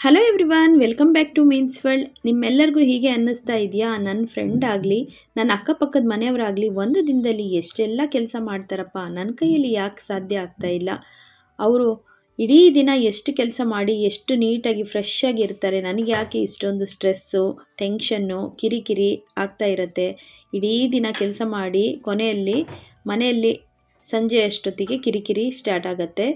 Hello everyone, welcome back to means world. ನಿಮ್ಮೆಲ್ಲರಿಗೂ ಹೀಗೆ ಅನ್ನಿಸ್ತಾ ಇದೆಯಾ? ನನ್ನ ಫ್ರೆಂಡ್ ಆಗಲಿ, ನನ್ನ ಅಕ್ಕಪಕ್ಕದ ಮನೆಯವರಾಗಲಿ ಒಂದು ದಿನದಲ್ಲಿ ಎಷ್ಟೆಲ್ಲ ಕೆಲಸ ಮಾಡ್ತಾರಪ್ಪ, ನನ್ನ ಕೈಯಲ್ಲಿ ಯಾಕೆ ಸಾಧ್ಯ ಆಗ್ತಾ ಇಲ್ಲ? ಅವರು ಇಡೀ ದಿನ ಎಷ್ಟು ಕೆಲಸ ಮಾಡಿ ಎಷ್ಟು ನೀಟಾಗಿ ಫ್ರೆಶ್ ಆಗಿ ಇರ್ತಾರೆ. ನನಗೆ ಯಾಕೆ ಇಷ್ಟೊಂದು ಸ್ಟ್ರೆಸ್ಸು, ಟೆನ್ಷನ್ನು, ಕಿರಿಕಿರಿ ಆಗ್ತಾ ಇರುತ್ತೆ? ಇಡೀ ದಿನ ಕೆಲಸ ಮಾಡಿ ಕೊನೆಯಲ್ಲಿ ಮನೆಯಲ್ಲಿ ಸಂಜೆ ಅಷ್ಟೊತ್ತಿಗೆ ಕಿರಿಕಿರಿ ಸ್ಟಾರ್ಟ್ ಆಗುತ್ತೆ.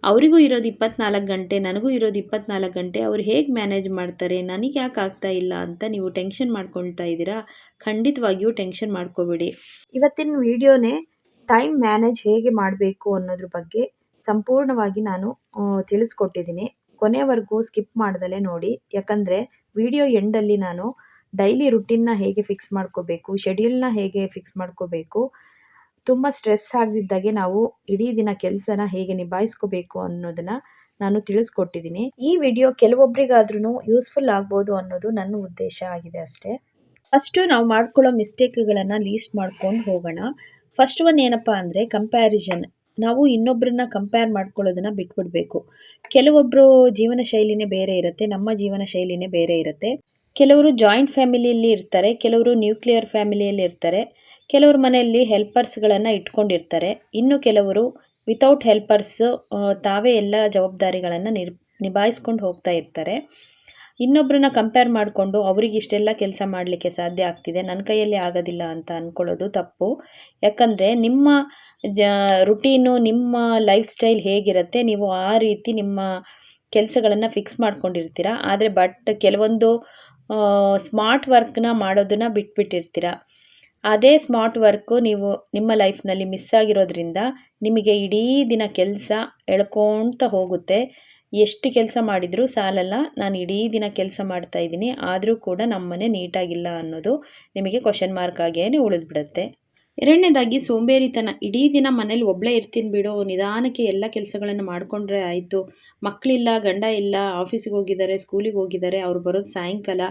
ಅವರಿಗೂ ಇರೋದು 24 ಗಂಟೆ, ನನಗೂ ಇರೋದು 24 ಗಂಟೆ. ಅವ್ರು ಹೇಗೆ ಮ್ಯಾನೇಜ್ ಮಾಡ್ತಾರೆ, ನನಗೆ ಯಾಕೆ ಆಗ್ತಾ ಇಲ್ಲ ಅಂತ ನೀವು ಟೆನ್ಷನ್ ಮಾಡ್ಕೊಳ್ತಾ ಇದ್ದೀರಾ? ಖಂಡಿತವಾಗಿಯೂ ಟೆನ್ಷನ್ ಮಾಡ್ಕೋಬೇಡಿ. ಇವತ್ತಿನ ವಿಡಿಯೋನೇ ಟೈಮ್ ಮ್ಯಾನೇಜ್ ಹೇಗೆ ಮಾಡಬೇಕು ಅನ್ನೋದ್ರ ಬಗ್ಗೆ ಸಂಪೂರ್ಣವಾಗಿ ನಾನು ತಿಳಿಸ್ಕೊಟ್ಟಿದ್ದೀನಿ. ಕೊನೆವರೆಗೂ ಸ್ಕಿಪ್ ಮಾಡ್ದಲೇ ನೋಡಿ, ಯಾಕಂದರೆ ವಿಡಿಯೋ ಎಂಡಲ್ಲಿ ನಾನು ಡೈಲಿ ರುಟೀನ್ನ ಹೇಗೆ ಫಿಕ್ಸ್ ಮಾಡ್ಕೋಬೇಕು, ಶೆಡ್ಯೂಲ್ನ ಹೇಗೆ ಫಿಕ್ಸ್ ಮಾಡ್ಕೋಬೇಕು, ತುಂಬ ಸ್ಟ್ರೆಸ್ ಆಗಿದ್ದಾಗೆ ನಾವು ಇಡೀ ದಿನ ಕೆಲಸನ ಹೇಗೆ ನಿಭಾಯಿಸ್ಕೋಬೇಕು ಅನ್ನೋದನ್ನು ನಾನು ತಿಳಿಸ್ಕೊಟ್ಟಿದ್ದೀನಿ. ಈ ವಿಡಿಯೋ ಕೆಲವೊಬ್ಬರಿಗಾದ್ರೂ ಯೂಸ್ಫುಲ್ ಆಗ್ಬೋದು ಅನ್ನೋದು ನನ್ನ ಉದ್ದೇಶ ಆಗಿದೆ ಅಷ್ಟೇ. ಫಸ್ಟು ನಾವು ಮಾಡ್ಕೊಳ್ಳೋ ಮಿಸ್ಟೇಕ್ಗಳನ್ನು ಲೀಸ್ಟ್ ಮಾಡ್ಕೊಂಡು ಹೋಗೋಣ. ಫಸ್ಟ್ ಒನ್ ಏನಪ್ಪ ಅಂದರೆ ಕಂಪ್ಯಾರಿಸನ್. ನಾವು ಇನ್ನೊಬ್ಬರನ್ನ ಕಂಪೇರ್ ಮಾಡ್ಕೊಳ್ಳೋದನ್ನು ಬಿಟ್ಬಿಡಬೇಕು. ಕೆಲವೊಬ್ಬರು ಜೀವನ ಶೈಲಿನೇ ಬೇರೆ ಇರುತ್ತೆ, ನಮ್ಮ ಜೀವನ ಶೈಲಿನೇ ಬೇರೆ ಇರುತ್ತೆ. ಕೆಲವರು ಜಾಯಿಂಟ್ ಫ್ಯಾಮಿಲಿಯಲ್ಲಿ ಇರ್ತಾರೆ, ಕೆಲವರು ನ್ಯೂಕ್ಲಿಯರ್ ಫ್ಯಾಮಿಲಿಯಲ್ಲಿ ಇರ್ತಾರೆ, ಕೆಲವ್ರ ಮನೆಯಲ್ಲಿ ಹೆಲ್ಪರ್ಸ್ಗಳನ್ನು ಇಟ್ಕೊಂಡಿರ್ತಾರೆ, ಇನ್ನು ಕೆಲವರು ವಿತೌಟ್ ಹೆಲ್ಪರ್ಸು ತಾವೇ ಎಲ್ಲ ಜವಾಬ್ದಾರಿಗಳನ್ನು ನಿಭಾಯಿಸ್ಕೊಂಡು ಹೋಗ್ತಾ ಇರ್ತಾರೆ. ಇನ್ನೊಬ್ಬರನ್ನ ಕಂಪೇರ್ ಮಾಡಿಕೊಂಡು ಅವ್ರಿಗೆ ಇಷ್ಟೆಲ್ಲ ಕೆಲಸ ಮಾಡಲಿಕ್ಕೆ ಸಾಧ್ಯ ಆಗ್ತಿದೆ, ನನ್ನ ಕೈಯಲ್ಲಿ ಆಗೋದಿಲ್ಲ ಅಂತ ಅಂದ್ಕೊಳ್ಳೋದು ತಪ್ಪು. ಯಾಕಂದರೆ ನಿಮ್ಮ ರುಟೀನು, ನಿಮ್ಮ ಲೈಫ್ ಸ್ಟೈಲ್ ಹೇಗಿರುತ್ತೆ, ನೀವು ಆ ರೀತಿ ನಿಮ್ಮ ಕೆಲಸಗಳನ್ನು ಫಿಕ್ಸ್ ಮಾಡ್ಕೊಂಡಿರ್ತೀರ. ಆದರೆ ಕೆಲವೊಂದು ಸ್ಮಾರ್ಟ್ ವರ್ಕ್ನ ಮಾಡೋದನ್ನು ಬಿಟ್ಬಿಟ್ಟಿರ್ತೀರ. ಅದೇ ಸ್ಮಾರ್ಟ್ ವರ್ಕು ನೀವು ನಿಮ್ಮ ಲೈಫ್ನಲ್ಲಿ ಮಿಸ್ ಆಗಿರೋದ್ರಿಂದ ನಿಮಗೆ ಇಡೀ ದಿನ ಕೆಲಸ ಎಳ್ಕೊಳ್ತಾ ಹೋಗುತ್ತೆ. ಎಷ್ಟು ಕೆಲಸ ಮಾಡಿದರೂ ಸಾಲಲ್ಲ. ನಾನು ಇಡೀ ದಿನ ಕೆಲಸ ಮಾಡ್ತಾ ಇದ್ದೀನಿ, ಆದರೂ ಕೂಡ ನಮ್ಮನೆ ನೀಟಾಗಿಲ್ಲ ಅನ್ನೋದು ನಿಮಗೆ ಕ್ವಶನ್ ಮಾರ್ಕ್ ಆಗೇನೆ ಉಳಿದ್ಬಿಡುತ್ತೆ. ಎರಡನೇದಾಗಿ ಸೋಂಬೇರಿತನ. ಇಡೀ ದಿನ ಮನೇಲಿ ಒಬ್ಬಳೇ ಇರ್ತೀನಿ ಬಿಡೋ, ನಿಧಾನಕ್ಕೆ ಎಲ್ಲ ಕೆಲಸಗಳನ್ನು ಮಾಡಿಕೊಂಡ್ರೆ ಆಯಿತು, ಮಕ್ಕಳಿಲ್ಲ, ಗಂಡ ಇಲ್ಲ, ಆಫೀಸಿಗೆ ಹೋಗಿದ್ದಾರೆ, ಸ್ಕೂಲಿಗೆ ಹೋಗಿದ್ದಾರೆ, ಅವ್ರು ಬರೋದು ಸಾಯಂಕಾಲ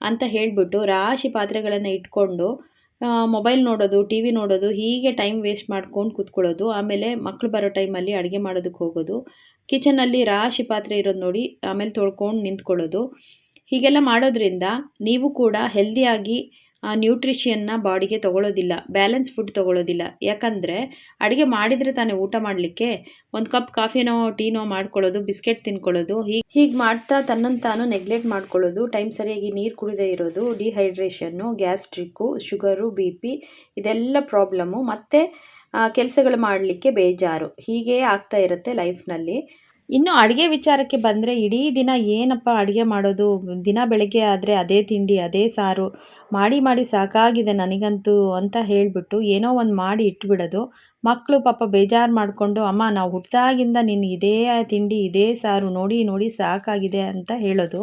ಅಂತ ಹೇಳಿಬಿಟ್ಟು ರಾಶಿ ಪಾತ್ರೆಗಳನ್ನು ಇಟ್ಕೊಂಡು ಮೊಬೈಲ್ ನೋಡೋದು, ಟಿ ವಿ ನೋಡೋದು, ಹೀಗೆ ಟೈಮ್ ವೇಸ್ಟ್ ಮಾಡ್ಕೊಂಡು ಕೂತ್ಕೊಳ್ಳೋದು. ಆಮೇಲೆ ಮಕ್ಕಳು ಬರೋ ಟೈಮಲ್ಲಿ ಅಡುಗೆ ಮಾಡೋದಕ್ಕೆ ಹೋಗೋದು, ಕಿಚನಲ್ಲಿ ರಾಶಿ ಪಾತ್ರೆ ಇರೋದು ನೋಡಿ ಆಮೇಲೆ ತೊಳ್ಕೊಂಡು ನಿಂತ್ಕೊಳ್ಳೋದು. ಹೀಗೆಲ್ಲ ಮಾಡೋದ್ರಿಂದ ನೀವು ಕೂಡ ಹೆಲ್ದಿಯಾಗಿ ನ್ಯೂಟ್ರಿಷನ್ನ ಬಾಡಿಗೆ ತೊಗೊಳ್ಳೋದಿಲ್ಲ, ಬ್ಯಾಲೆನ್ಸ್ ಫುಡ್ ತೊಗೊಳ್ಳೋದಿಲ್ಲ. ಯಾಕಂದರೆ ಅಡುಗೆ ಮಾಡಿದರೆ ತಾನೇ ಊಟ ಮಾಡಲಿಕ್ಕೆ. ಒಂದು ಕಪ್ ಕಾಫಿನೋ ಟೀನೋ ಮಾಡ್ಕೊಳ್ಳೋದು, ಬಿಸ್ಕೆಟ್ ತಿನ್ಕೊಳ್ಳೋದು, ಹೀಗೆ ಮಾಡ್ತಾ ತನ್ನನ್ನು ತಾನು ನೆಗ್ಲೆಕ್ಟ್ ಮಾಡ್ಕೊಳ್ಳೋದು, ಟೈಮ್ ಸರಿಯಾಗಿ ನೀರು ಕುಡಿದೇ ಇರೋದು, ಡಿಹೈಡ್ರೇಷನ್ನು, ಗ್ಯಾಸ್ಟ್ರಿಕ್ಕು, ಶುಗರು, BP ಇದೆಲ್ಲ ಪ್ರಾಬ್ಲಮ್ಮು. ಮತ್ತು ಕೆಲಸಗಳು ಮಾಡಲಿಕ್ಕೆ ಬೇಜಾರು, ಹೀಗೇ ಆಗ್ತಾ ಇರುತ್ತೆ ಲೈಫ್ನಲ್ಲಿ. ಇನ್ನು ಅಡುಗೆ ವಿಚಾರಕ್ಕೆ ಬಂದರೆ ಇಡೀ ದಿನ ಏನಪ್ಪ ಅಡುಗೆ ಮಾಡೋದು, ದಿನ ಬೆಳಗ್ಗೆ ಆದರೆ ಅದೇ ತಿಂಡಿ ಅದೇ ಸಾರು ಮಾಡಿ ಮಾಡಿ ಸಾಕಾಗಿದೆ ನನಗಂತೂ ಅಂತ ಹೇಳಿಬಿಟ್ಟು ಏನೋ ಒಂದು ಮಾಡಿ ಇಟ್ಬಿಡೋದು. ಮಕ್ಕಳು ಪಾಪ ಬೇಜಾರು ಮಾಡಿಕೊಂಡು, ಅಮ್ಮ ನಾವು ಹುಟ್ಟಿದಾಗಿಂದ ನೀನು ಇದೇ ತಿಂಡಿ ಇದೇ ಸಾರು ನೋಡಿ ನೋಡಿ ಸಾಕಾಗಿದೆ ಅಂತ ಹೇಳೋದು.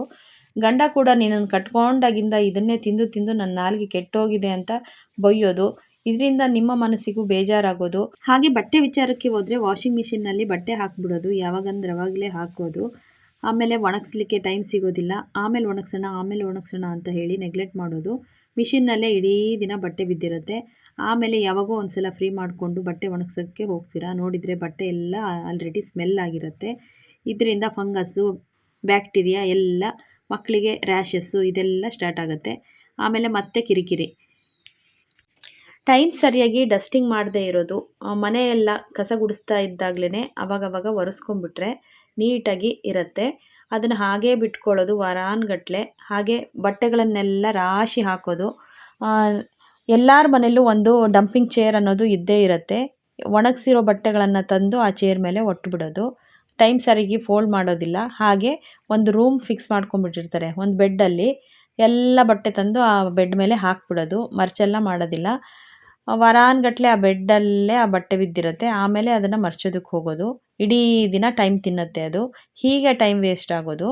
ಗಂಡ ಕೂಡ ನಿನ್ನನ್ನು ಕಟ್ಕೊಂಡಾಗಿಂದ ಇದನ್ನೇ ತಿಂದು ತಿಂದು ನನ್ನ ನಾಲಿಗೆ ಕೆಟ್ಟೋಗಿದೆ ಅಂತ ಬೈಯೋದು. ಇದರಿಂದ ನಿಮ್ಮ ಮನಸ್ಸಿಗೂ ಬೇಜಾರಾಗೋದು. ಹಾಗೆ ಬಟ್ಟೆ ವಿಚಾರಕ್ಕೆ ಹೋದರೆ ವಾಷಿಂಗ್ ಮಿಷಿನ್ನಲ್ಲಿ ಬಟ್ಟೆ ಹಾಕ್ಬಿಡೋದು, ಯಾವಾಗಂದ್ರೆ ಅವಾಗಲೇ ಹಾಕೋದು. ಆಮೇಲೆ ಒಣಗಿಸ್ಲಿಕ್ಕೆ ಟೈಮ್ ಸಿಗೋದಿಲ್ಲ, ಆಮೇಲೆ ಒಣಗಿಸೋಣ ಅಂತ ಹೇಳಿ ನೆಗ್ಲೆಕ್ಟ್ ಮಾಡೋದು. ಮಿಷಿನ್ನಲ್ಲೇ ಇಡೀ ದಿನ ಬಟ್ಟೆ ಬಿದ್ದಿರುತ್ತೆ. ಆಮೇಲೆ ಯಾವಾಗೋ ಒಂದು ಸಲ ಫ್ರೀ ಮಾಡಿಕೊಂಡು ಬಟ್ಟೆ ಒಣಗಿಸೋಕ್ಕೆ ಹೋಗ್ತೀರಾ, ನೋಡಿದರೆ ಬಟ್ಟೆ ಎಲ್ಲ ಆಲ್ರೆಡಿ ಸ್ಮೆಲ್ ಆಗಿರುತ್ತೆ. ಇದರಿಂದ ಫಂಗಸ್ಸು, ಬ್ಯಾಕ್ಟೀರಿಯಾ ಎಲ್ಲ, ಮಕ್ಕಳಿಗೆ ರ್ಯಾಷಸ್ಸು ಇದೆಲ್ಲ ಸ್ಟಾರ್ಟ್ ಆಗುತ್ತೆ. ಆಮೇಲೆ ಮತ್ತೆ ಕಿರಿಕಿರಿ. ಟೈಮ್ ಸರಿಯಾಗಿ ಡಸ್ಟಿಂಗ್ ಮಾಡದೇ ಇರೋದು, ಮನೆಯೆಲ್ಲ ಕಸ ಗುಡಿಸ್ತಾ ಇದ್ದಾಗಲೇ ಅವಾಗವಾಗ ಒರೆಸ್ಕೊಂಡ್ಬಿಟ್ರೆ ನೀಟಾಗಿ ಇರುತ್ತೆ. ಅದನ್ನು ಹಾಗೇ ಬಿಟ್ಕೊಳ್ಳೋದು ವಾರಾನ್ಗಟ್ಲೆ. ಹಾಗೆ ಬಟ್ಟೆಗಳನ್ನೆಲ್ಲ ರಾಶಿ ಹಾಕೋದು. ಎಲ್ಲರ ಮನೆಯಲ್ಲೂ ಒಂದು ಡಂಪಿಂಗ್ ಚೇರ್ ಅನ್ನೋದು ಇದ್ದೇ ಇರುತ್ತೆ. ಒಣಗಿಸಿರೋ ಬಟ್ಟೆಗಳನ್ನು ತಂದು ಆ ಚೇರ್ ಮೇಲೆ ಒಟ್ಟುಬಿಡೋದು. ಟೈಮ್ ಸರಿಯಾಗಿ ಫೋಲ್ಡ್ ಮಾಡೋದಿಲ್ಲ. ಹಾಗೆ ಒಂದು ರೂಮ್ ಫಿಕ್ಸ್ ಮಾಡ್ಕೊಂಡ್ಬಿಟ್ಟಿರ್ತಾರೆ, ಒಂದು ಬೆಡ್ಡಲ್ಲಿ ಎಲ್ಲ ಬಟ್ಟೆ ತಂದು ಆ ಬೆಡ್ ಮೇಲೆ ಹಾಕ್ಬಿಡೋದು, ಮರ್ಚೆಲ್ಲ ಮಾಡೋದಿಲ್ಲ. ವಾರಾನ್ಗಟ್ಲೆ ಆ ಬೆಡ್ಡಲ್ಲೇ ಆ ಬಟ್ಟೆ ಬಿದ್ದಿರುತ್ತೆ. ಆಮೇಲೆ ಅದನ್ನು ಮರ್ಚೋದಕ್ಕೆ ಹೋಗೋದು. ಇಡೀ ದಿನ ಟೈಮ್ ತಿನ್ನುತ್ತೆ ಅದು. ಹೀಗೆ ಟೈಮ್ ವೇಸ್ಟ್ ಆಗೋದು.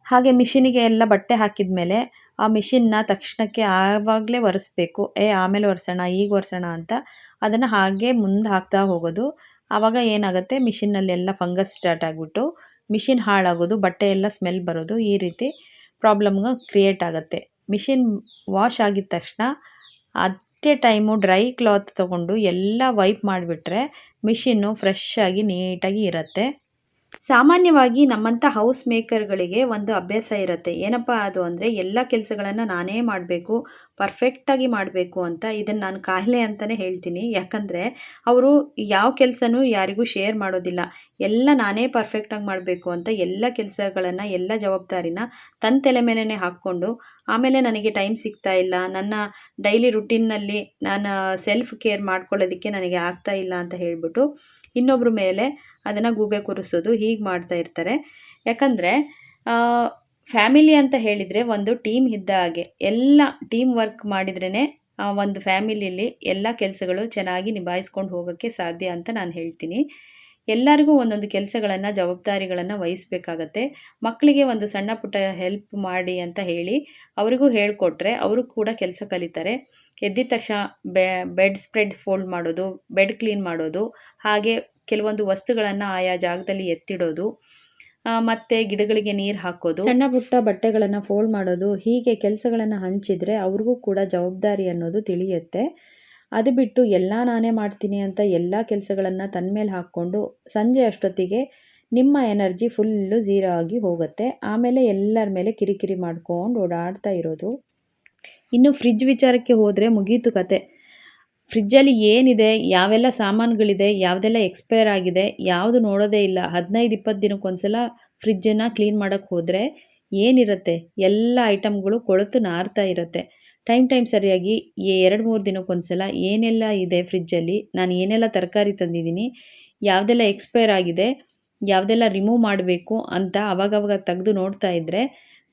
ಹಾಗೆ ಮಿಷಿನಿಗೆ ಎಲ್ಲ ಬಟ್ಟೆ ಹಾಕಿದ ಮೇಲೆ ಆ ಮಿಷಿನ್ನ ತಕ್ಷಣಕ್ಕೆ ಆವಾಗಲೇ ಒರೆಸ್ಬೇಕು. ಆಮೇಲೆ ಒರೆಸೋಣ, ಈಗ ಒರೆಸೋಣ ಅಂತ ಅದನ್ನು ಹಾಗೆ ಮುಂದೆ ಹಾಕ್ತಾ ಹೋಗೋದು. ಆವಾಗ ಏನಾಗುತ್ತೆ, ಮಿಷಿನ್ನಲ್ಲೆಲ್ಲ ಫಂಗಸ್ ಸ್ಟಾರ್ಟ್ ಆಗಿಬಿಟ್ಟು ಮಿಷಿನ್ ಹಾಳಾಗೋದು, ಬಟ್ಟೆ ಎಲ್ಲ ಸ್ಮೆಲ್ ಬರೋದು, ಈ ರೀತಿ ಪ್ರಾಬ್ಲಮ್ಗೆ ಕ್ರಿಯೇಟ್ ಆಗುತ್ತೆ. ಮಿಷಿನ್ ವಾಶ್ ಆಗಿದ ತಕ್ಷಣ at A time dry cloth ತೊಗೊಂಡು ಎಲ್ಲ ವೈಪ್ ಮಾಡಿಬಿಟ್ರೆ ಮಿಷಿನ್ನು ಫ್ರೆಶ್ ಆಗಿ ನೀಟಾಗಿ ಇರುತ್ತೆ. ಸಾಮಾನ್ಯವಾಗಿ ನಮ್ಮಂಥ ಹೌಸ್ ಮೇಕರ್ಗಳಿಗೆ ಒಂದು ಅಭ್ಯಾಸ ಇರುತ್ತೆ. ಏನಪ್ಪ ಅದು ಅಂದರೆ ಎಲ್ಲ ಕೆಲಸಗಳನ್ನು ನಾನೇ ಮಾಡಬೇಕು, ಪರ್ಫೆಕ್ಟಾಗಿ ಮಾಡಬೇಕು ಅಂತ. ಇದನ್ನು ನಾನು ಕಾಯಿಲೆ ಅಂತಲೇ ಹೇಳ್ತೀನಿ. ಯಾಕಂದರೆ ಅವರು ಯಾವ ಕೆಲಸನೂ ಯಾರಿಗೂ ಶೇರ್ ಮಾಡೋದಿಲ್ಲ. ಎಲ್ಲ ನಾನೇ ಪರ್ಫೆಕ್ಟಾಗಿ ಮಾಡಬೇಕು ಅಂತ ಎಲ್ಲ ಕೆಲಸಗಳನ್ನು, ಎಲ್ಲ ಜವಾಬ್ದಾರಿನ ತನ್ನ ತಲೆ ಮೇಲೇ ಹಾಕ್ಕೊಂಡು, ಆಮೇಲೆ ನನಗೆ ಟೈಮ್ ಸಿಗ್ತಾ ಇಲ್ಲ, ನನ್ನ ಡೈಲಿ ರುಟೀನ್ನಲ್ಲಿ ನಾನು ಸೆಲ್ಫ್ ಕೇರ್ ಮಾಡ್ಕೊಳ್ಳೋದಕ್ಕೆ ನನಗೆ ಆಗ್ತಾ ಇಲ್ಲ ಅಂತ ಹೇಳಿಬಿಟ್ಟು ಇನ್ನೊಬ್ಬರ ಮೇಲೆ ಅದನ್ನು ಗೂಬೆ ಕೂರಿಸೋದು ಹೀಗೆ ಮಾಡ್ತಾ ಇರ್ತಾರೆ. ಯಾಕಂದರೆ ಫ್ಯಾಮಿಲಿ ಅಂತ ಹೇಳಿದರೆ ಒಂದು ಟೀಮ್ ಇದ್ದ ಹಾಗೆ. ಎಲ್ಲ ಟೀಮ್ ವರ್ಕ್ ಮಾಡಿದ್ರೇ ಒಂದು ಫ್ಯಾಮಿಲಿಯಲ್ಲಿ ಎಲ್ಲ ಕೆಲಸಗಳು ಚೆನ್ನಾಗಿ ನಿಭಾಯಿಸ್ಕೊಂಡು ಹೋಗೋಕ್ಕೆ ಸಾಧ್ಯ ಅಂತ ನಾನು ಹೇಳ್ತೀನಿ. ಎಲ್ಲರಿಗೂ ಒಂದೊಂದು ಕೆಲಸಗಳನ್ನು, ಜವಾಬ್ದಾರಿಗಳನ್ನು ವಹಿಸಬೇಕಾಗತ್ತೆ. ಮಕ್ಕಳಿಗೆ ಒಂದು ಸಣ್ಣ ಪುಟ್ಟ ಹೆಲ್ಪ್ ಮಾಡಿ ಅಂತ ಹೇಳಿ ಅವರಿಗೂ ಹೇಳಿಕೊಟ್ರೆ ಅವರು ಕೂಡ ಕೆಲಸ ಕಲಿತಾರೆ. ಎದ್ದಿದ ತಕ್ಷಣ ಬೆಡ್ ಸ್ಪ್ರೆಡ್ ಫೋಲ್ಡ್ ಮಾಡೋದು, ಬೆಡ್ ಕ್ಲೀನ್ ಮಾಡೋದು, ಹಾಗೆ ಕೆಲವೊಂದು ವಸ್ತುಗಳನ್ನು ಆಯಾ ಜಾಗದಲ್ಲಿ ಎತ್ತಿಡೋದು, ಮತ್ತು ಗಿಡಗಳಿಗೆ ನೀರು ಹಾಕೋದು, ಸಣ್ಣ ಪುಟ್ಟ ಬಟ್ಟೆಗಳನ್ನು ಫೋಲ್ಡ್ ಮಾಡೋದು, ಹೀಗೆ ಕೆಲಸಗಳನ್ನು ಹಂಚಿದರೆ ಅವ್ರಿಗೂ ಕೂಡ ಜವಾಬ್ದಾರಿ ಅನ್ನೋದು ತಿಳಿಯುತ್ತೆ. ಅದು ಬಿಟ್ಟು ಎಲ್ಲ ನಾನೇ ಮಾಡ್ತೀನಿ ಅಂತ ಎಲ್ಲ ಕೆಲಸಗಳನ್ನು ತನ್ನ ಮೇಲೆ ಹಾಕ್ಕೊಂಡು ಸಂಜೆ ಅಷ್ಟೊತ್ತಿಗೆ ನಿಮ್ಮ ಎನರ್ಜಿ ಫುಲ್ಲು ಝೀರೋ ಆಗಿ ಹೋಗುತ್ತೆ. ಆಮೇಲೆ ಎಲ್ಲರ ಮೇಲೆ ಕಿರಿಕಿರಿ ಮಾಡ್ಕೊಂಡು ಓಡಾಡ್ತಾ ಇರೋದು. ಇನ್ನು ಫ್ರಿಜ್ ವಿಚಾರಕ್ಕೆ ಹೋದರೆ ಮುಗೀತು ಕತೆ. ಫ್ರಿಜ್ಜಲ್ಲಿ ಏನಿದೆ, ಯಾವೆಲ್ಲ ಸಾಮಾನುಗಳಿದೆ, ಯಾವುದೆಲ್ಲ ಎಕ್ಸ್ಪೈರ್ ಆಗಿದೆ, ಯಾವುದು ನೋಡೋದೇ ಇಲ್ಲ. 15-20 ದಿನಕ್ಕೊಂದ್ಸಲ ಫ್ರಿಜ್ಜನ್ನು ಕ್ಲೀನ್ ಮಾಡೋಕ್ಕೆ ಹೋದರೆ ಏನಿರುತ್ತೆ, ಎಲ್ಲ ಐಟಮ್ಗಳು ಕೊಳೆತು ನಾರ್ತಾ ಇರುತ್ತೆ. ಟೈಮ್ ಸರಿಯಾಗಿ 2-3 ದಿನಕ್ಕೊಂದ್ಸಲ ಏನೆಲ್ಲ ಇದೆ ಫ್ರಿಜ್ಜಲ್ಲಿ, ನಾನು ಏನೆಲ್ಲ ತರಕಾರಿ ತಂದಿದ್ದೀನಿ, ಯಾವುದೆಲ್ಲ ಎಕ್ಸ್ಪೈರ್ ಆಗಿದೆ, ಯಾವುದೆಲ್ಲ ರಿಮೂವ್ ಮಾಡಬೇಕು ಅಂತ ಅವಾಗವಾಗ ತೆಗೆದು ನೋಡ್ತಾ ಇದ್ದರೆ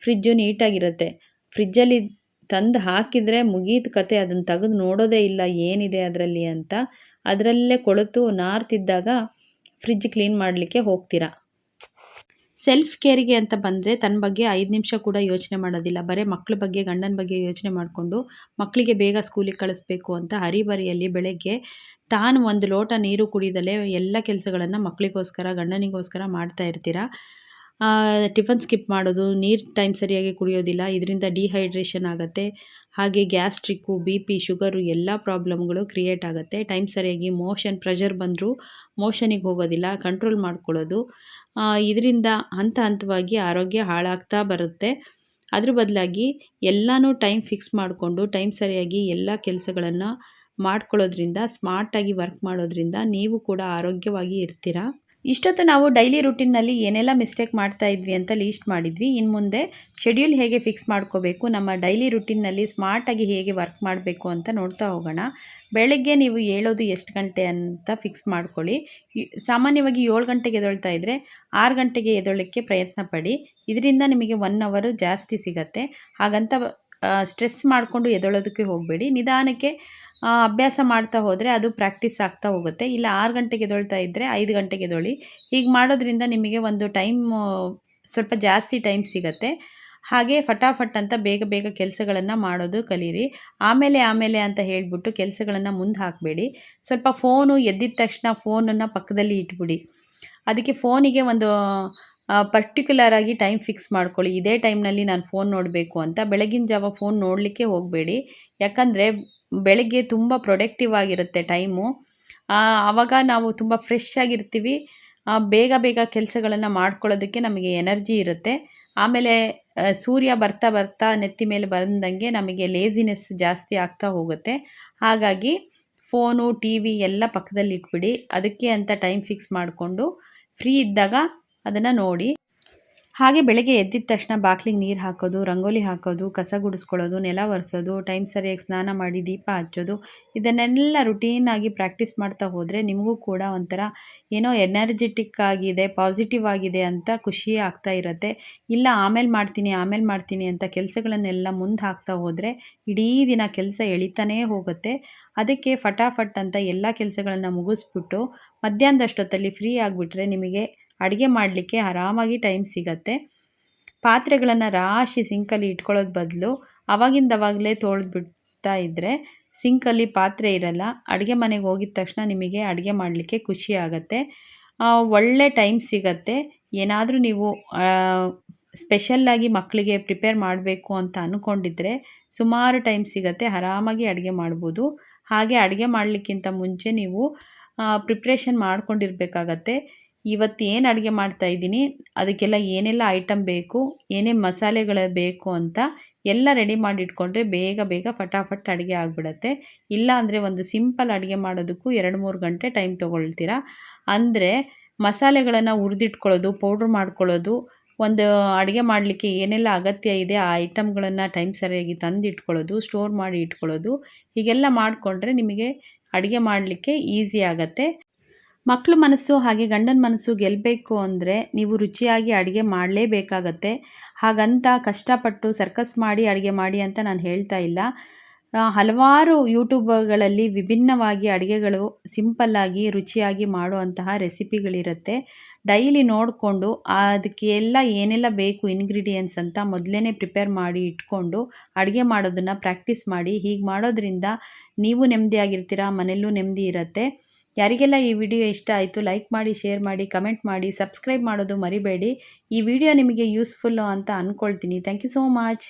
ಫ್ರಿಜ್ಜು ನೀಟಾಗಿರುತ್ತೆ. ಫ್ರಿಜ್ಜಲ್ಲಿ ತಂದು ಹಾಕಿದರೆ ಮುಗೀತು ಕತೆ. ಅದನ್ನು ತೆಗೆದು ನೋಡೋದೇ ಇಲ್ಲ ಏನಿದೆ ಅದರಲ್ಲಿ ಅಂತ. ಅದರಲ್ಲೇ ಕೊಳೆತು ನಾರ್ತಿದ್ದಾಗ ಫ್ರಿಜ್ ಕ್ಲೀನ್ ಮಾಡಲಿಕ್ಕೆ ಹೋಗ್ತೀರಾ. ಸೆಲ್ಫ್ ಕೇರಿಗೆ ಅಂತ ಬಂದರೆ ತನ್ನ ಬಗ್ಗೆ 5 ನಿಮಿಷ ಕೂಡ ಯೋಚನೆ ಮಾಡೋದಿಲ್ಲ. ಬರೀ ಮಕ್ಕಳ ಬಗ್ಗೆ, ಗಂಡನ ಬಗ್ಗೆ ಯೋಚನೆ ಮಾಡಿಕೊಂಡು ಮಕ್ಕಳಿಗೆ ಬೇಗ ಸ್ಕೂಲಿಗೆ ಕಳಿಸ್ಬೇಕು ಅಂತ ಹರಿಬರಿಯಲ್ಲಿ ಬೆಳಗ್ಗೆ ತಾನು ಒಂದು ಲೋಟ ನೀರು ಕುಡಿದಲೇ ಎಲ್ಲ ಕೆಲಸಗಳನ್ನು ಮಕ್ಕಳಿಗೋಸ್ಕರ, ಗಂಡನಿಗೋಸ್ಕರ ಮಾಡ್ತಾ ಇರ್ತೀರಾ. ಟಿಫನ್ ಸ್ಕಿಪ್ ಮಾಡೋದು, ನೀರು ಟೈಮ್ ಸರಿಯಾಗಿ ಕುಡಿಯೋದಿಲ್ಲ, ಇದರಿಂದ ಡಿಹೈಡ್ರೇಷನ್ ಆಗುತ್ತೆ. ಹಾಗೆ ಗ್ಯಾಸ್ಟ್ರಿಕ್ಕು, BP, ಶುಗರು ಎಲ್ಲ ಪ್ರಾಬ್ಲಮ್ಗಳು ಕ್ರಿಯೇಟ್ ಆಗುತ್ತೆ. ಟೈಮ್ ಸರಿಯಾಗಿ ಪ್ರೆಷರ್ ಬಂದರೂ ಮೋಷನಿಗೆ ಹೋಗೋದಿಲ್ಲ, ಕಂಟ್ರೋಲ್ ಮಾಡ್ಕೊಳ್ಳೋದು. ಇದರಿಂದ ಹಂತವಾಗಿ ಆರೋಗ್ಯ ಹಾಳಾಗ್ತಾ ಬರುತ್ತೆ. ಅದ್ರ ಬದಲಾಗಿ ಎಲ್ಲನೂ ಟೈಮ್ ಫಿಕ್ಸ್ ಮಾಡಿಕೊಂಡು ಟೈಮ್ ಸರಿಯಾಗಿ ಎಲ್ಲ ಕೆಲಸಗಳನ್ನು ಮಾಡ್ಕೊಳ್ಳೋದ್ರಿಂದ, ಸ್ಮಾರ್ಟಾಗಿ ವರ್ಕ್ ಮಾಡೋದ್ರಿಂದ ನೀವು ಕೂಡ ಆರೋಗ್ಯವಾಗಿ ಇರ್ತೀರಾ. ಇಷ್ಟೊತ್ತು ನಾವು ಡೈಲಿ ರುಟೀನ್ನಲ್ಲಿ ಏನೆಲ್ಲ ಮಿಸ್ಟೇಕ್ ಮಾಡ್ತಾ ಇದ್ವಿ ಅಂತ ಲೀಸ್ಟ್ ಮಾಡಿದ್ವಿ. ಇನ್ನು ಮುಂದೆ ಶೆಡ್ಯೂಲ್ ಹೇಗೆ ಫಿಕ್ಸ್ ಮಾಡ್ಕೋಬೇಕು, ನಮ್ಮ ಡೈಲಿ ರುಟೀನ್ನಲ್ಲಿ ಸ್ಮಾರ್ಟಾಗಿ ಹೇಗೆ ವರ್ಕ್ ಮಾಡಬೇಕು ಅಂತ ನೋಡ್ತಾ ಹೋಗೋಣ. ಬೆಳಗ್ಗೆ ನೀವು ಏಳೋದು ಎಷ್ಟು ಗಂಟೆ ಅಂತ ಫಿಕ್ಸ್ ಮಾಡ್ಕೊಳ್ಳಿ. ಸಾಮಾನ್ಯವಾಗಿ 7 ಗಂಟೆಗೆ ಎದ್ದೇಳ್ತಾ ಇದ್ದರೆ 6 ಗಂಟೆಗೆ ಎದ್ದೇಳೋಕ್ಕೆ ಪ್ರಯತ್ನ ಪಡಿ. ಇದರಿಂದ ನಿಮಗೆ 1 ಅವರ್ ಜಾಸ್ತಿ ಸಿಗತ್ತೆ. ಹಾಗಂತ ಸ್ಟ್ರೆಸ್ ಮಾಡಿಕೊಂಡು ಎದ್ದೇಳೋದಕ್ಕೆ ಹೋಗಬೇಡಿ. ನಿಧಾನಕ್ಕೆ ಅಭ್ಯಾಸ ಮಾಡ್ತಾ ಹೋದರೆ ಅದು ಪ್ರಾಕ್ಟೀಸ್ ಆಗ್ತಾ ಹೋಗುತ್ತೆ. ಇಲ್ಲ 6 ಗಂಟೆಗೆ ಎದ್ದೇಳ್ತಾ ಇದ್ದರೆ 5 ಗಂಟೆಗೆ ಎದ್ದೇಳಿ. ಹೀಗೆ ಮಾಡೋದ್ರಿಂದ ನಿಮಗೆ ಒಂದು ಸ್ವಲ್ಪ ಜಾಸ್ತಿ ಟೈಮ್ ಸಿಗತ್ತೆ. ಹಾಗೆ ಫಟಾಫಟ್ ಅಂತ ಬೇಗ ಕೆಲಸಗಳನ್ನು ಮಾಡೋದು ಕಲೀರಿ. ಆಮೇಲೆ ಅಂತ ಹೇಳಿಬಿಟ್ಟು ಕೆಲಸಗಳನ್ನು ಮುಂದೆ ಹಾಕಬೇಡಿ. ಸ್ವಲ್ಪ ಫೋನು ಎದ್ದಿದ ತಕ್ಷಣ ಫೋನನ್ನು ಪಕ್ಕದಲ್ಲಿ ಇಟ್ಬಿಡಿ. ಅದಕ್ಕೆ ಫೋನಿಗೆ ಒಂದು ಪರ್ಟಿಕ್ಯುಲರ್ ಆಗಿ ಟೈಮ್ ಫಿಕ್ಸ್ ಮಾಡ್ಕೊಳ್ಳಿ. ಇದೇ ಟೈಮ್ನಲ್ಲಿ ನಾನು ಫೋನ್ ನೋಡಬೇಕು ಅಂತ. ಬೆಳಗಿನ ಜಾವ ಫೋನ್ ನೋಡಲಿಕ್ಕೆ ಹೋಗಬೇಡಿ. ಯಾಕಂದರೆ ಬೆಳಗ್ಗೆ ತುಂಬ ಪ್ರೊಡಕ್ಟಿವ್ ಆಗಿರುತ್ತೆ ಟೈಮು. ಆವಾಗ ನಾವು ತುಂಬ ಫ್ರೆಶ್ ಆಗಿರ್ತೀವಿ. ಬೇಗ ಕೆಲಸಗಳನ್ನು ಮಾಡ್ಕೊಳ್ಳೋದಕ್ಕೆ ನಮಗೆ ಎನರ್ಜಿ ಇರುತ್ತೆ. ಆಮೇಲೆ ಸೂರ್ಯ ಬರ್ತಾ ನೆತ್ತಿ ಮೇಲೆ ಬಂದಂಗೆ ನಮಗೆ ಲೇಜಿನೆಸ್ ಜಾಸ್ತಿ ಆಗ್ತಾ ಹೋಗುತ್ತೆ. ಹಾಗಾಗಿ ಫೋನು, TV ಎಲ್ಲ ಪಕ್ಕದಲ್ಲಿ ಇಟ್ಬಿಡಿ. ಅದಕ್ಕೆ ಅಂತ ಟೈಮ್ ಫಿಕ್ಸ್ ಮಾಡಿಕೊಂಡು ಫ್ರೀ ಇದ್ದಾಗ ಅದನ್ನು ನೋಡಿ. ಹಾಗೆ ಬೆಳಗ್ಗೆ ಎದ್ದಿದ ತಕ್ಷಣ ಬಾಗಿಲಿಗೆ ನೀರು ಹಾಕೋದು, ರಂಗೋಲಿ ಹಾಕೋದು, ಕಸ ಗುಡಿಸ್ಕೊಳ್ಳೋದು, ನೆಲ ಒರೆಸೋದು, ಟೈಮ್ ಸರಿಯಾಗಿ ಸ್ನಾನ ಮಾಡಿ ದೀಪ ಹಚ್ಚೋದು, ಇದನ್ನೆಲ್ಲ ರುಟೀನಾಗಿ ಪ್ರಾಕ್ಟೀಸ್ ಮಾಡ್ತಾ ಹೋದರೆ ನಿಮಗೂ ಕೂಡ ಒಂಥರ ಏನೋ ಎನರ್ಜೆಟಿಕ್ ಆಗಿದೆ, ಪಾಸಿಟಿವ್ ಆಗಿದೆ ಅಂತ ಖುಷಿ ಆಗ್ತಾ ಇರುತ್ತೆ. ಇಲ್ಲ ಆಮೇಲೆ ಮಾಡ್ತೀನಿ ಅಂತ ಕೆಲಸಗಳನ್ನೆಲ್ಲ ಮುಂದೆ ಹಾಕ್ತಾ ಹೋದರೆ ಇಡೀ ದಿನ ಕೆಲಸ ಎಳಿತಾನೇ ಹೋಗುತ್ತೆ. ಅದಕ್ಕೆ ಫಟಾಫಟ್ ಅಂತ ಎಲ್ಲ ಕೆಲಸಗಳನ್ನು ಮುಗಿಸ್ಬಿಟ್ಟು ಮಧ್ಯಾಹ್ನದಷ್ಟೊತ್ತಲ್ಲಿ ಫ್ರೀ ಆಗಿಬಿಟ್ರೆ ನಿಮಗೆ ಅಡುಗೆ ಮಾಡಲಿಕ್ಕೆ ಆರಾಮಾಗಿ ಟೈಮ್ ಸಿಗತ್ತೆ. ಪಾತ್ರೆಗಳನ್ನು ರಾಶಿ ಸಿಂಕಲ್ಲಿ ಇಟ್ಕೊಳ್ಳೋದು ಬದಲು ಅವಾಗಿಂದವಾಗಲೇ ತೊಳೆದ್ಬಿಡ್ತಾ ಇದ್ದರೆ ಸಿಂಕಲ್ಲಿ ಪಾತ್ರೆ ಇರಲ್ಲ. ಅಡುಗೆ ಮನೆಗೆ ಹೋಗಿದ ತಕ್ಷಣ ನಿಮಗೆ ಅಡುಗೆ ಮಾಡಲಿಕ್ಕೆ ಖುಷಿ ಆಗುತ್ತೆ. ಒಳ್ಳೆ ಟೈಮ್ ಸಿಗತ್ತೆ. ಏನಾದರೂ ನೀವು ಸ್ಪೆಷಲ್ಲಾಗಿ ಮಕ್ಕಳಿಗೆ ಪ್ರಿಪೇರ್ ಮಾಡಬೇಕು ಅಂತ ಅಂದ್ಕೊಂಡಿದ್ರೆ ಸುಮಾರು ಟೈಮ್ ಸಿಗತ್ತೆ, ಆರಾಮಾಗಿ ಅಡುಗೆ ಮಾಡ್ಬೋದು. ಹಾಗೆ ಅಡುಗೆ ಮಾಡಲಿಕ್ಕಿಂತ ಮುಂಚೆ ನೀವು ಪ್ರಿಪ್ರೇಷನ್ ಮಾಡ್ಕೊಂಡಿರಬೇಕಾಗತ್ತೆ. ಇವತ್ತು ಏನು ಅಡುಗೆ ಮಾಡ್ತಾಯಿದ್ದೀನಿ ಅದಕ್ಕೆಲ್ಲ ಏನೆಲ್ಲ ಐಟಮ್ ಬೇಕು, ಏನೇನು ಮಸಾಲೆಗಳು ಬೇಕು ಅಂತ ಎಲ್ಲ ರೆಡಿ ಮಾಡಿ ಇಟ್ಕೊಂಡ್ರೆ ಬೇಗ ಬೇಗ ಫಟಾಫಟ್ ಅಡುಗೆ ಆಗಿಬಿಡತ್ತೆ. ಇಲ್ಲ ಅಂದರೆ ಒಂದು ಸಿಂಪಲ್ ಅಡುಗೆ ಮಾಡೋದಕ್ಕೂ 2-3 ಗಂಟೆ ಟೈಮ್ ತೊಗೊಳ್ತೀರಾ. ಅಂದರೆ ಮಸಾಲೆಗಳನ್ನು ಹುರಿದಿಟ್ಕೊಳ್ಳೋದು, ಪೌಡ್ರ್ ಮಾಡ್ಕೊಳ್ಳೋದು, ಒಂದು ಅಡುಗೆ ಮಾಡಲಿಕ್ಕೆ ಏನೆಲ್ಲ ಅಗತ್ಯ ಇದೆ ಆ ಐಟಮ್ಗಳನ್ನು ಟೈಮ್ ಸರಿಯಾಗಿ ತಂದಿಟ್ಕೊಳ್ಳೋದು, ಸ್ಟೋರ್ ಮಾಡಿ ಇಟ್ಕೊಳ್ಳೋದು, ಹೀಗೆಲ್ಲ ಮಾಡಿಕೊಂಡ್ರೆ ನಿಮಗೆ ಅಡುಗೆ ಮಾಡಲಿಕ್ಕೆ ಈಸಿ ಆಗುತ್ತೆ. ಮಕ್ಕಳ ಮನಸ್ಸು ಹಾಗೆ ಗಂಡನ ಮನಸ್ಸು ಗೆಲ್ಲಬೇಕು ಅಂದರೆ ನೀವು ರುಚಿಯಾಗಿ ಅಡುಗೆ ಮಾಡಲೇಬೇಕಾಗತ್ತೆ. ಹಾಗಂತ ಕಷ್ಟಪಟ್ಟು ಸರ್ಕಸ್ ಮಾಡಿ ಅಡುಗೆ ಮಾಡಿ ಅಂತ ನಾನು ಹೇಳ್ತಾ ಇಲ್ಲ. ಹಲವಾರು ಯೂಟ್ಯೂಬ್ಗಳಲ್ಲಿ ವಿಭಿನ್ನವಾಗಿ ಅಡುಗೆಗಳು ಸಿಂಪಲ್ಲಾಗಿ ರುಚಿಯಾಗಿ ಮಾಡುವಂತಹ ರೆಸಿಪಿಗಳಿರುತ್ತೆ. ಡೈಲಿ ನೋಡಿಕೊಂಡು ಅದಕ್ಕೆ ಎಲ್ಲ ಏನೆಲ್ಲ ಬೇಕು ಇಂಗ್ರೀಡಿಯೆಂಟ್ಸ್ ಅಂತ ಮೊದಲೇ ಪ್ರಿಪೇರ್ ಮಾಡಿ ಇಟ್ಕೊಂಡು ಅಡುಗೆ ಮಾಡೋದನ್ನು ಪ್ರಾಕ್ಟೀಸ್ ಮಾಡಿ. ಹೀಗೆ ಮಾಡೋದ್ರಿಂದ ನೀವು ನೆಮ್ಮದಿಯಾಗಿರ್ತೀರ, ಮನೆಯಲ್ಲೂ ನೆಮ್ಮದಿ ಇರುತ್ತೆ. ಯಾರಿಗೆಲ್ಲ ಈ ವಿಡಿಯೋ ಇಷ್ಟ ಆಯಿತು ಲೈಕ್ ಮಾಡಿ, ಶೇರ್ ಮಾಡಿ, ಕಮೆಂಟ್ ಮಾಡಿ, ಸಬ್ಸ್ಕ್ರೈಬ್ ಮಾಡೋದು ಮರಿಬೇಡಿ. ಈ ವಿಡಿಯೋ ನಿಮಗೆ ಯೂಸ್ಫುಲ್ಲು ಅಂತ ಅಂದ್ಕೊಳ್ತೀನಿ. Thank you so much.